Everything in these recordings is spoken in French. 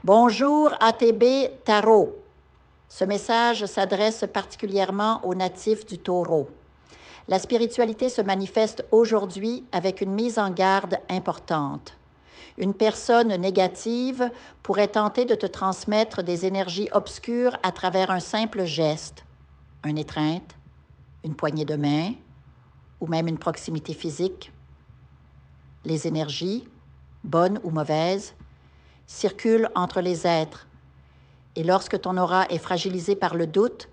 Bonjour ATB Tarot. Ce message s'adresse particulièrement aux natifs du Taureau. La spiritualité se manifeste aujourd'hui avec une mise en garde importante. Une personne négative pourrait tenter de te transmettre des énergies obscures à travers un simple geste, une étreinte, une poignée de main ou même une proximité physique. Les énergies, bonnes ou mauvaises, circulent entre les êtres. Et lorsque ton aura est fragilisé par le doute,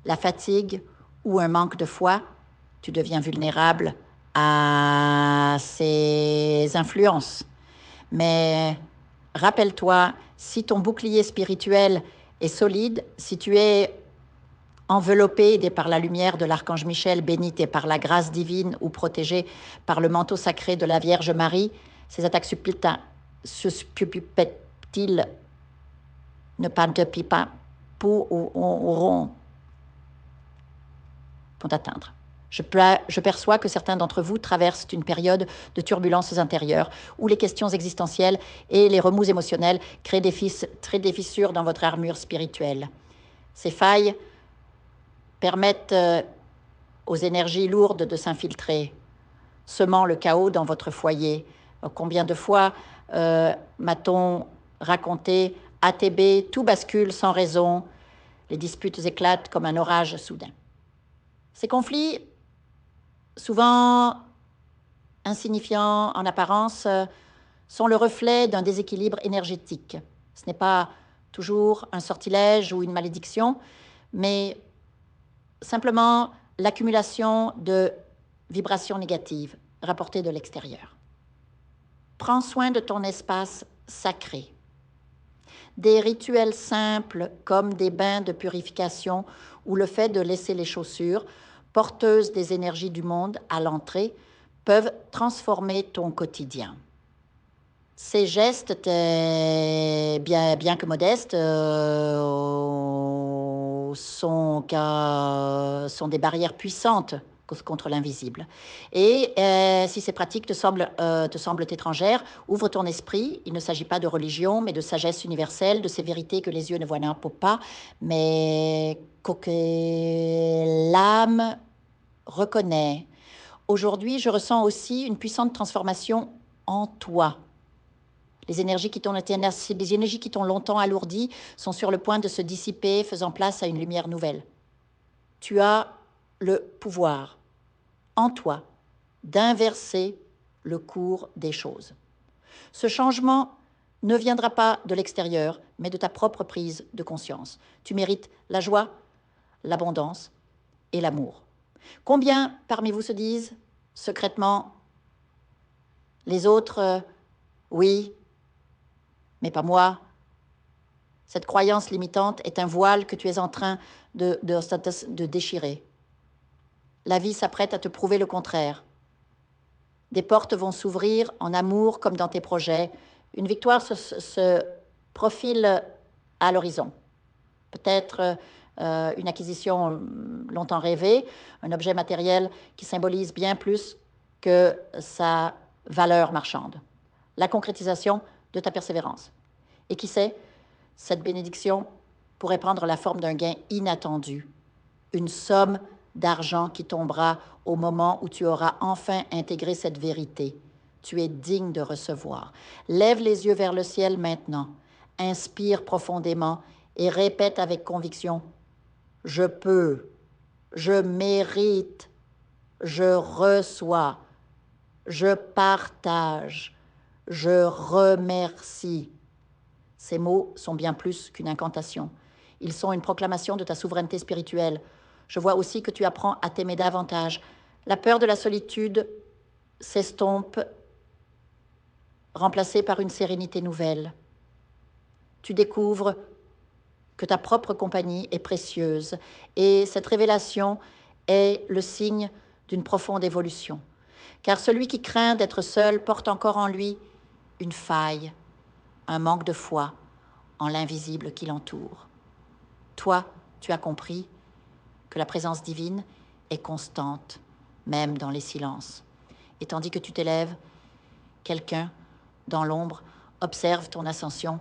la fatigue ou un manque de foi, tu deviens vulnérable à ces influences. Mais rappelle-toi, si ton bouclier spirituel est solide, si tu es enveloppé par la lumière de l'archange Michel, béni et par la grâce divine ou protégé par le manteau sacré de la Vierge Marie, ces attaques susceptibles ne t'auront pas pour t'atteindre. Je perçois que certains d'entre vous traversent une période de turbulences intérieures où les questions existentielles et les remous émotionnels créent des fissures dans votre armure spirituelle. Ces failles permettent aux énergies lourdes de s'infiltrer, semant le chaos dans votre foyer. Combien de fois m'a-t-on raconté ATB, tout bascule sans raison, les disputes éclatent comme un orage soudain. Ces conflits, souvent insignifiants en apparence, sont le reflet d'un déséquilibre énergétique. Ce n'est pas toujours un sortilège ou une malédiction, mais simplement l'accumulation de vibrations négatives rapportées de l'extérieur. Prends soin de ton espace sacré. Des rituels simples comme des bains de purification ou le fait de laisser les chaussures porteuses des énergies du monde à l'entrée peuvent transformer ton quotidien. Ces gestes, bien que modestes, sont des barrières puissantes contre l'invisible. Et si ces pratiques te semblent étrangères, ouvre ton esprit. Il ne s'agit pas de religion, mais de sagesse universelle, de ces vérités que les yeux ne voient pas, mais que l'âme reconnaît. Aujourd'hui, je ressens aussi une puissante transformation en toi. Les énergies qui t'ont longtemps alourdi sont sur le point de se dissiper, faisant place à une lumière nouvelle. Tu as le pouvoir en toi d'inverser le cours des choses. Ce changement ne viendra pas de l'extérieur, mais de ta propre prise de conscience. Tu mérites la joie, l'abondance et l'amour. Combien parmi vous se disent secrètement, les autres, oui, mais pas moi. Cette croyance limitante est un voile que tu es en train de déchirer. La vie s'apprête à te prouver le contraire. Des portes vont s'ouvrir en amour comme dans tes projets. Une victoire se profile à l'horizon. Peut-être une acquisition longtemps rêvée, un objet matériel qui symbolise bien plus que sa valeur marchande. La concrétisation de ta persévérance. Et qui sait, cette bénédiction pourrait prendre la forme d'un gain inattendu, une somme d'argent qui tombera au moment où tu auras enfin intégré cette vérité. Tu es digne de recevoir. Lève les yeux vers le ciel maintenant, inspire profondément et répète avec conviction, « Je peux, je mérite, je reçois, je partage, je remercie. » Ces mots sont bien plus qu'une incantation. Ils sont une proclamation de ta souveraineté spirituelle. Je vois aussi que tu apprends à t'aimer davantage. La peur de la solitude s'estompe, remplacée par une sérénité nouvelle. Tu découvres que ta propre compagnie est précieuse et cette révélation est le signe d'une profonde évolution. Car celui qui craint d'être seul porte encore en lui une faille, un manque de foi en l'invisible qui l'entoure. Toi, tu as compris que la présence divine est constante, même dans les silences. Et tandis que tu t'élèves, quelqu'un, dans l'ombre, observe ton ascension,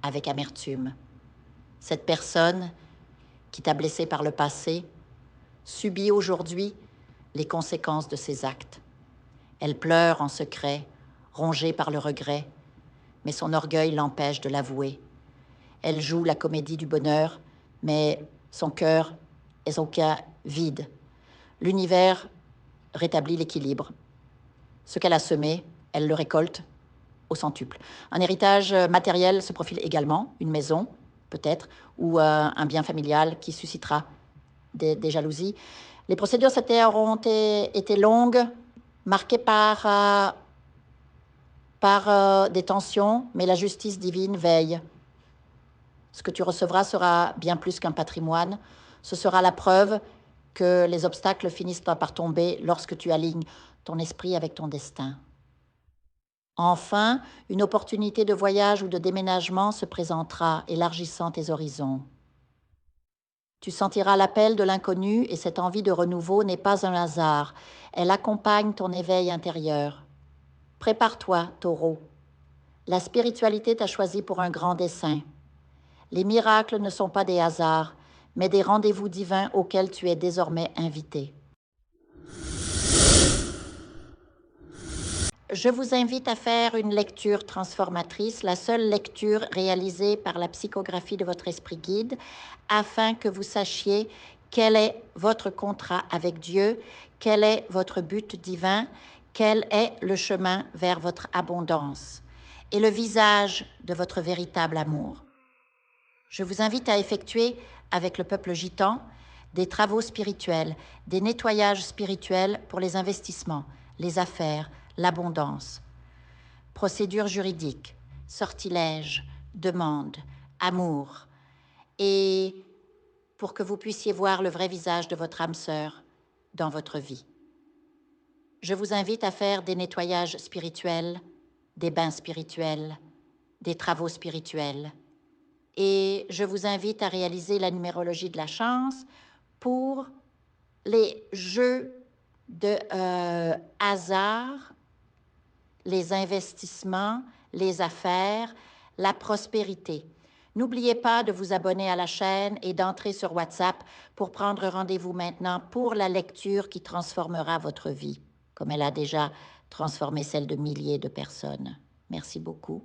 avec amertume. Cette personne qui t'a blessé par le passé subit aujourd'hui les conséquences de ses actes. Elle pleure en secret, rongée par le regret, mais son orgueil l'empêche de l'avouer. Elle joue la comédie du bonheur, mais son cœur est son cas vide. L'univers rétablit l'équilibre. Ce qu'elle a semé, elle le récolte au centuple. Un héritage matériel se profile également, une maison peut-être, ou un bien familial qui suscitera des jalousies. Les procédures cette année auront été longues, marquées par des tensions, mais la justice divine veille. Ce que tu recevras sera bien plus qu'un patrimoine. Ce sera la preuve que les obstacles finissent par tomber lorsque tu alignes ton esprit avec ton destin. Enfin, une opportunité de voyage ou de déménagement se présentera, élargissant tes horizons. Tu sentiras l'appel de l'inconnu et cette envie de renouveau n'est pas un hasard. Elle accompagne ton éveil intérieur. Prépare-toi, taureau. La spiritualité t'a choisi pour un grand dessein. Les miracles ne sont pas des hasards, mais des rendez-vous divins auxquels tu es désormais invité. Je vous invite à faire une lecture transformatrice, la seule lecture réalisée par la psychographie de votre esprit guide, afin que vous sachiez quel est votre contrat avec Dieu, quel est votre but divin, quel est le chemin vers votre abondance et le visage de votre véritable amour. Je vous invite à effectuer avec le peuple gitan des travaux spirituels, des nettoyages spirituels pour les investissements, les affaires, l'abondance. Procédures juridiques, sortilèges, demandes, amour. Et pour que vous puissiez voir le vrai visage de votre âme sœur dans votre vie. Je vous invite à faire des nettoyages spirituels, des bains spirituels, des travaux spirituels. Et je vous invite à réaliser la numérologie de la chance pour les jeux de hasard, les investissements, les affaires, la prospérité. N'oubliez pas de vous abonner à la chaîne et d'entrer sur WhatsApp pour prendre rendez-vous maintenant pour la lecture qui transformera votre vie, comme elle a déjà transformé celle de milliers de personnes. Merci beaucoup.